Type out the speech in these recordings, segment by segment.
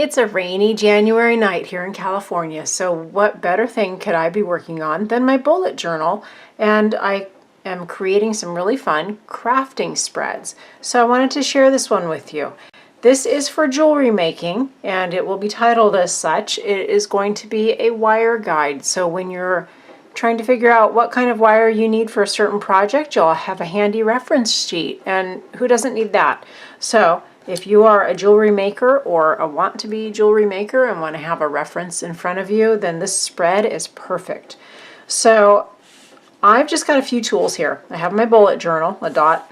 It's a rainy January night here in California, so what better thing could I be working on than my bullet journal? And I am creating some really fun crafting spreads. So I wanted to share this one with you. This is for jewelry making, and it will be titled as such. It is going to be a wire guide, so when you're trying to figure out what kind of wire you need for a certain project, you'll have a handy reference sheet, and who doesn't need that? So if you are a jewelry maker or a want to be jewelry maker and want to have a reference in front of you, then this spread is perfect. So I've just got a few tools here. I have my bullet journal, a dot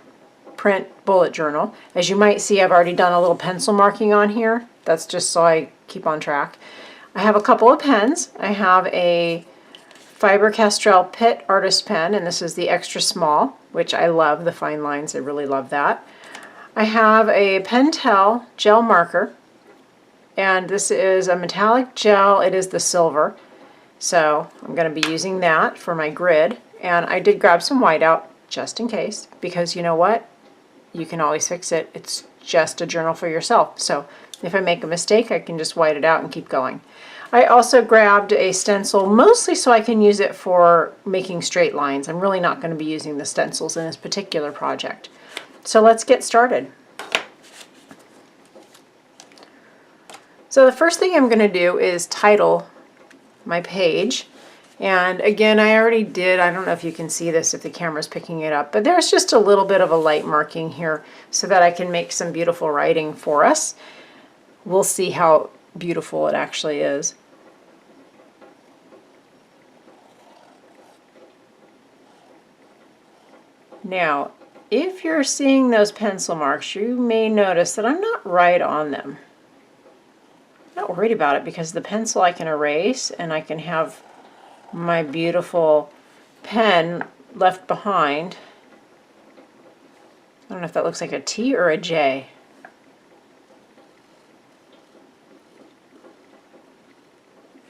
print bullet journal. As you might see, I've already done a little pencil marking on here. That's just so I keep on track. I have a couple of pens. I have a Faber-Castell Pitt Artist Pen, and this is the extra small, which I love, the fine lines, I really love that. I have a Pentel gel marker, and this is a metallic gel. It is the silver, so I'm going to be using that for my grid. And I did grab some whiteout just in case, because you know what? You can always fix it. It's just a journal for yourself. So if I make a mistake, I can just white it out and keep going. I also grabbed a stencil, mostly so I can use it for making straight lines. I'm really not going to be using the stencils in this particular project. So let's get started. So the first thing I'm going to do is title my page. And again, I already did, I don't know if you can see this if the camera's picking it up, but there's just a little bit of a light marking here so that I can make some beautiful writing for us. We'll see how beautiful it actually is. Now, if you're seeing those pencil marks, you may notice that I'm not right on them. I'm not worried about it because the pencil I can erase and I can have my beautiful pen left behind. I don't know if that looks like a T or a J.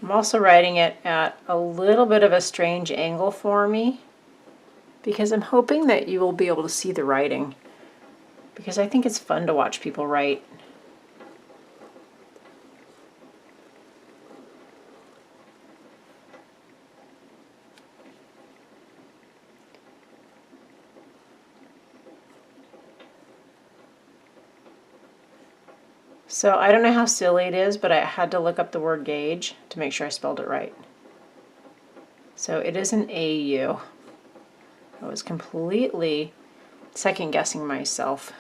I'm also writing it at a little bit of a strange angle for me because I'm hoping that you will be able to see the writing, because I think it's fun to watch people write. So I don't know how silly it is, but I had to look up the word gauge to make sure I spelled it right. So it is an AU. I was completely second guessing myself.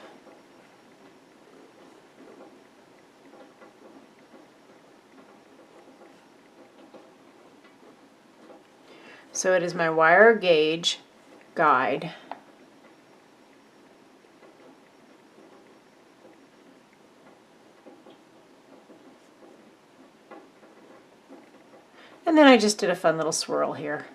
So it is my wire gauge guide. And then I just did a fun little swirl here.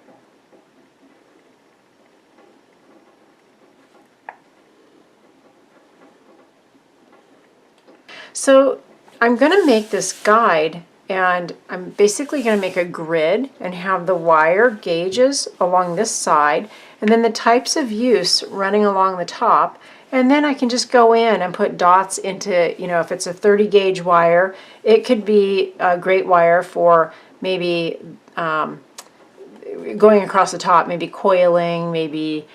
So I'm going to make this guide, and I'm basically going to make a grid and have the wire gauges along this side, and then the types of use running along the top. And then I can just go in and put dots into, you know, if it's a 30 gauge wire, it could be a great wire for maybe going across the top, maybe coiling, maybe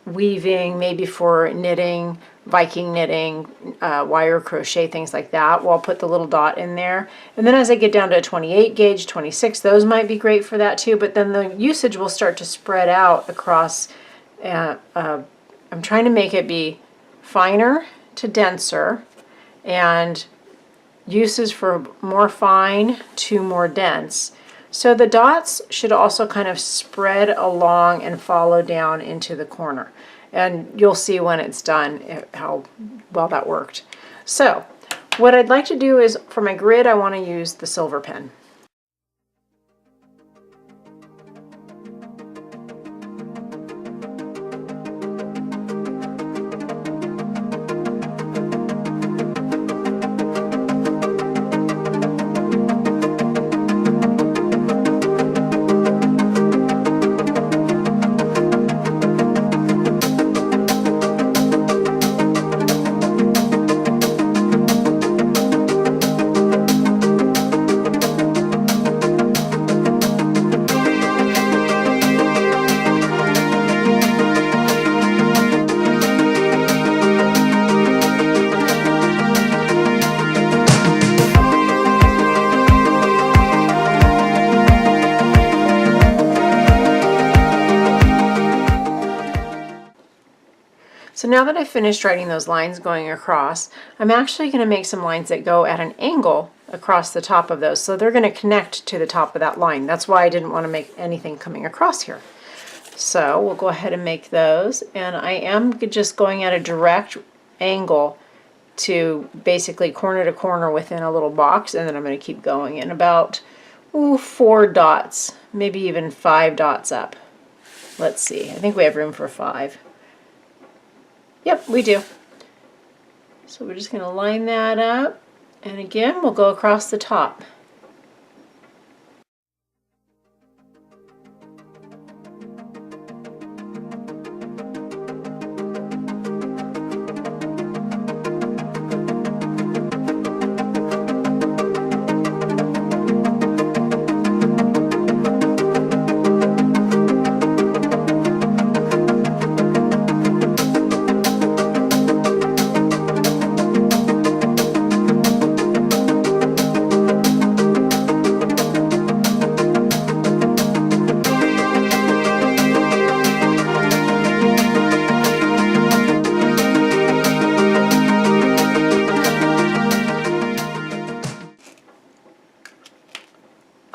weaving, maybe for knitting, Viking knitting, wire crochet, things like that. Well, I'll put the little dot in there. And then as I get down to a 28 gauge, 26, those might be great for that too, but then the usage will start to spread out across. I'm trying to make it be finer to denser, and uses for more fine to more dense. So the dots should also kind of spread along and follow down into the corner. And you'll see when it's done how well that worked. So what I'd like to do is, for my grid, I want to use the silver pen. So now that I've finished writing those lines going across, I'm actually going to make some lines that go at an angle across the top of those. So they're going to connect to the top of that line. That's why I didn't want to make anything coming across here. So we'll go ahead and make those. And I am just going at a direct angle to basically corner to corner within a little box. And then I'm going to keep going in about 4 dots, maybe even 5 dots up. Let's see. I think we have room for 5. Yep, we do. So we're just going to line that up, and again we'll go across the top.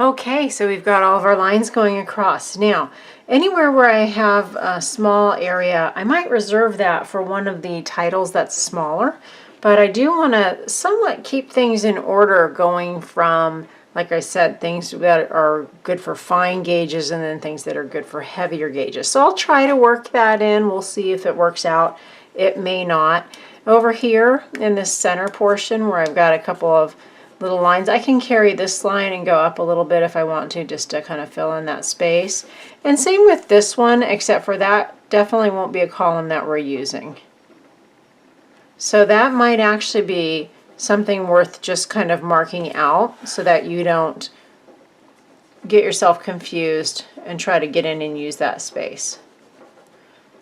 Okay, so we've got all of our lines going across. Now, anywhere where I have a small area, I might reserve that for one of the titles that's smaller, but I do want to somewhat keep things in order, going from, like I said, things that are good for fine gauges and then things that are good for heavier gauges. So I'll try to work that in. We'll see if it works out. It may not. Over here in this center portion where I've got a couple of little lines, I can carry this line and go up a little bit if I want to, just to kind of fill in that space. And same with this one, except for that definitely won't be a column that we're using. So that might actually be something worth just kind of marking out so that you don't get yourself confused and try to get in and use that space.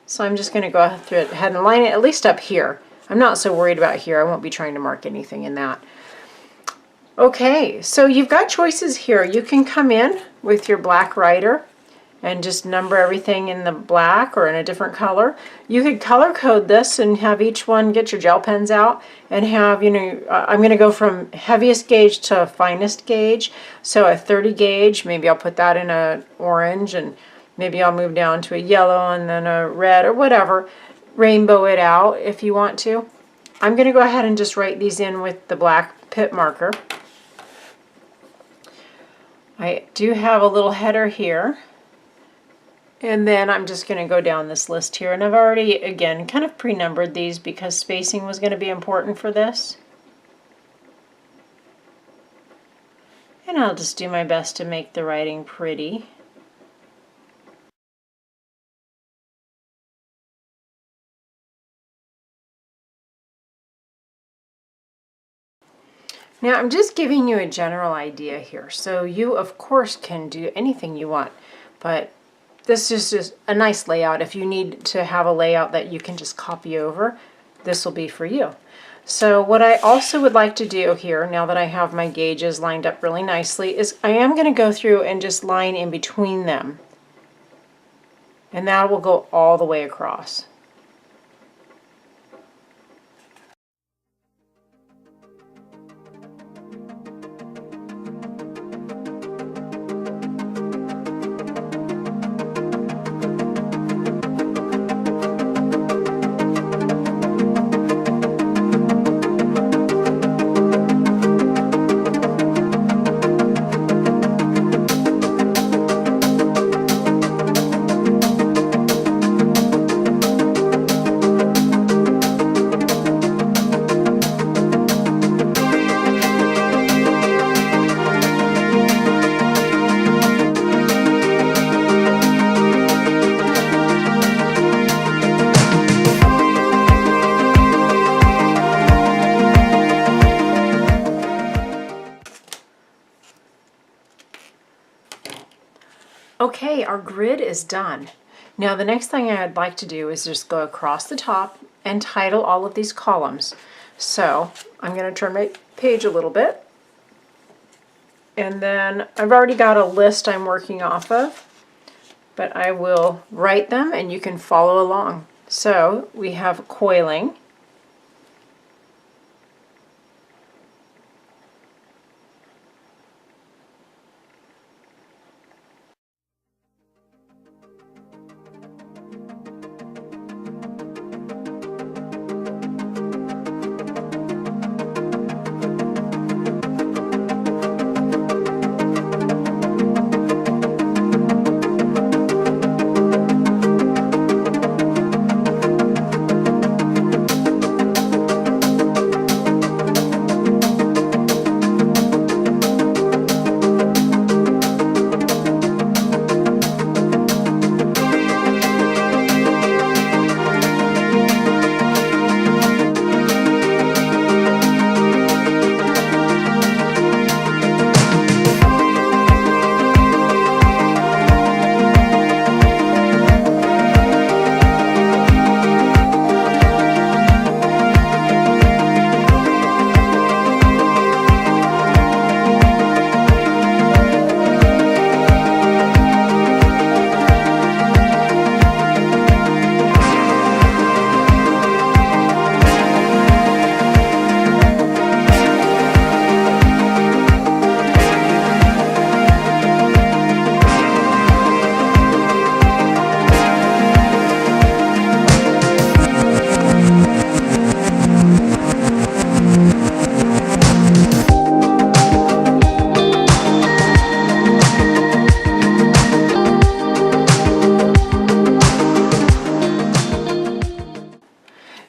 So I'm just going to go ahead and line it at least up here. I'm not so worried about here. I won't be trying to mark anything in that. Okay, so you've got choices here. You can come in with your black writer and just number everything in the black or in a different color. You could color code this and have each one, get your gel pens out and have, you know, I'm going to go from heaviest gauge to finest gauge. So a 30 gauge, maybe I'll put that in an orange, and maybe I'll move down to a yellow and then a red or whatever. Rainbow it out if you want to. I'm going to go ahead and just write these in with the black pit marker. I do have a little header here, and then I'm just going to go down this list here, and I've already, again, kind of pre-numbered these because spacing was going to be important for this. And I'll just do my best to make the writing pretty. Now I'm just giving you a general idea here, so you of course can do anything you want, but this is just a nice layout. If you need to have a layout that you can just copy over, this will be for you. So what I also would like to do here, now that I have my gauges lined up really nicely, is I am going to go through and just line in between them, and that will go all the way across. Okay, our grid is done. Now the next thing I'd like to do is just go across the top and title all of these columns. So I'm going to turn my page a little bit, and then I've already got a list I'm working off of, but I will write them and you can follow along. So we have coiling.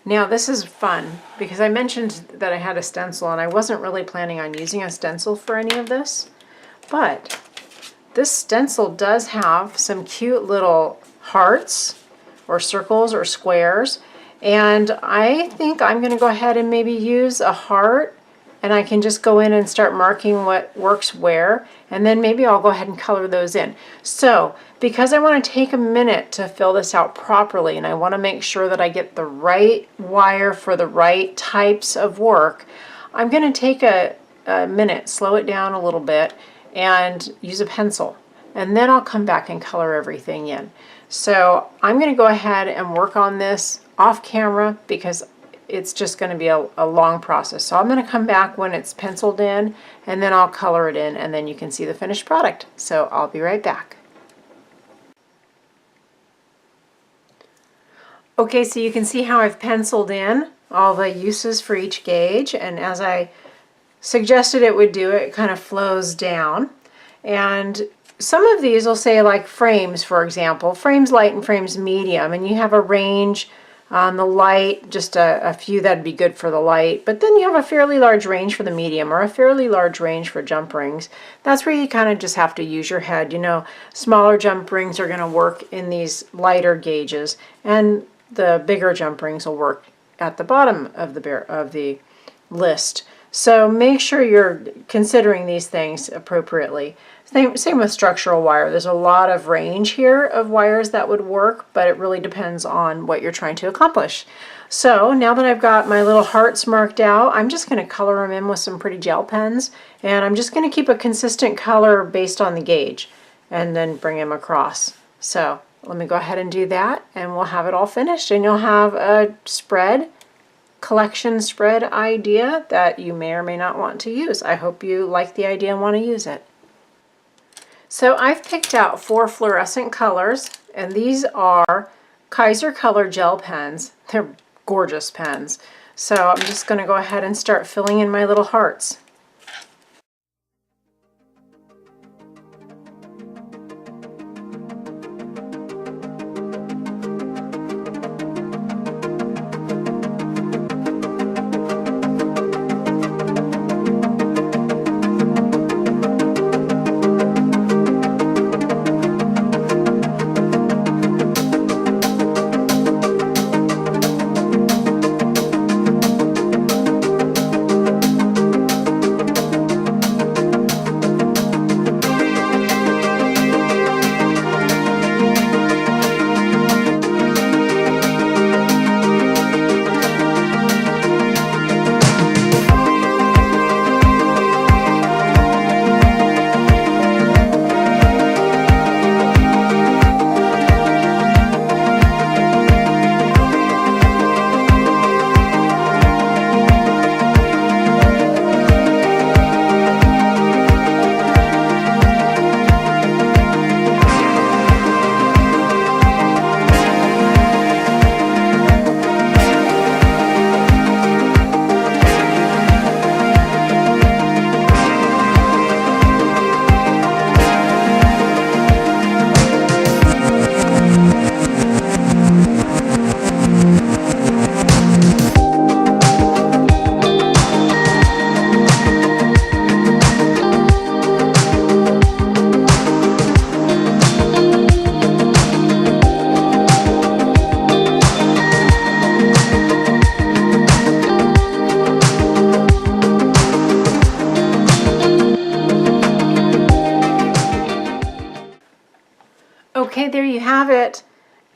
Now this is fun because I mentioned that I had a stencil and I wasn't really planning on using a stencil for any of this, but this stencil does have some cute little hearts or circles or squares, and I think I'm going to go ahead and maybe use a heart, and I can just go in and start marking what works where, and then maybe I'll go ahead and color those in. So because I want to take a minute to fill this out properly and I want to make sure that I get the right wire for the right types of work, I'm going to take a minute, slow it down a little bit, and use a pencil. And then I'll come back and color everything in. So I'm going to go ahead and work on this off camera because it's just going to be a long process. So I'm going to come back when it's penciled in, and then I'll color it in, and then you can see the finished product. So I'll be right back. Okay, so you can see how I've penciled in all the uses for each gauge, and as I suggested it would do, it kind of flows down. And some of these will say like frames, for example, frames light and frames medium, and you have a range on the light, just a few that'd be good for the light, but then you have a fairly large range for the medium or a fairly large range for jump rings. That's where you kind of just have to use your head. You know, smaller jump rings are going to work in these lighter gauges, and the bigger jump rings will work at the bottom of the list. So make sure you're considering these things appropriately. Same with structural wire. There's a lot of range here of wires that would work, but it really depends on what you're trying to accomplish. So now that I've got my little hearts marked out, I'm just going to color them in with some pretty gel pens, and I'm just going to keep a consistent color based on the gauge and then bring them across. So let me go ahead and do that, and we'll have it all finished, and you'll have a collection spread idea that you may or may not want to use. I hope you like the idea and want to use it. So I've picked out 4 fluorescent colors, and these are Kaiser Color gel pens. They're gorgeous pens. So I'm just going to go ahead and start filling in my little hearts. Okay, there you have it.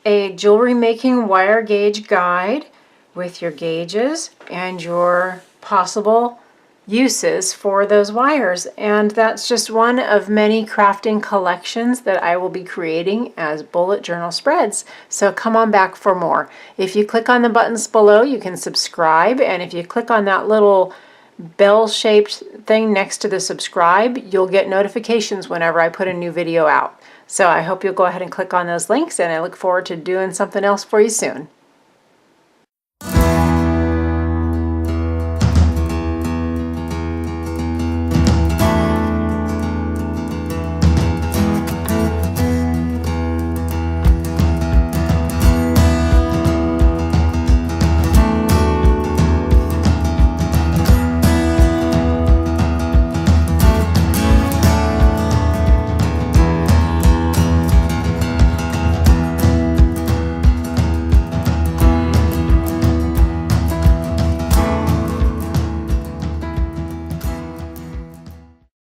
A jewelry making wire gauge guide with your gauges and your possible uses for those wires. And that's just one of many crafting collections that I will be creating as bullet journal spreads. So come on back for more. If you click on the buttons below, you can subscribe, and if you click on that little bell-shaped thing next to the subscribe, you'll get notifications whenever I put a new video out. So I hope you'll go ahead and click on those links, and I look forward to doing something else for you soon.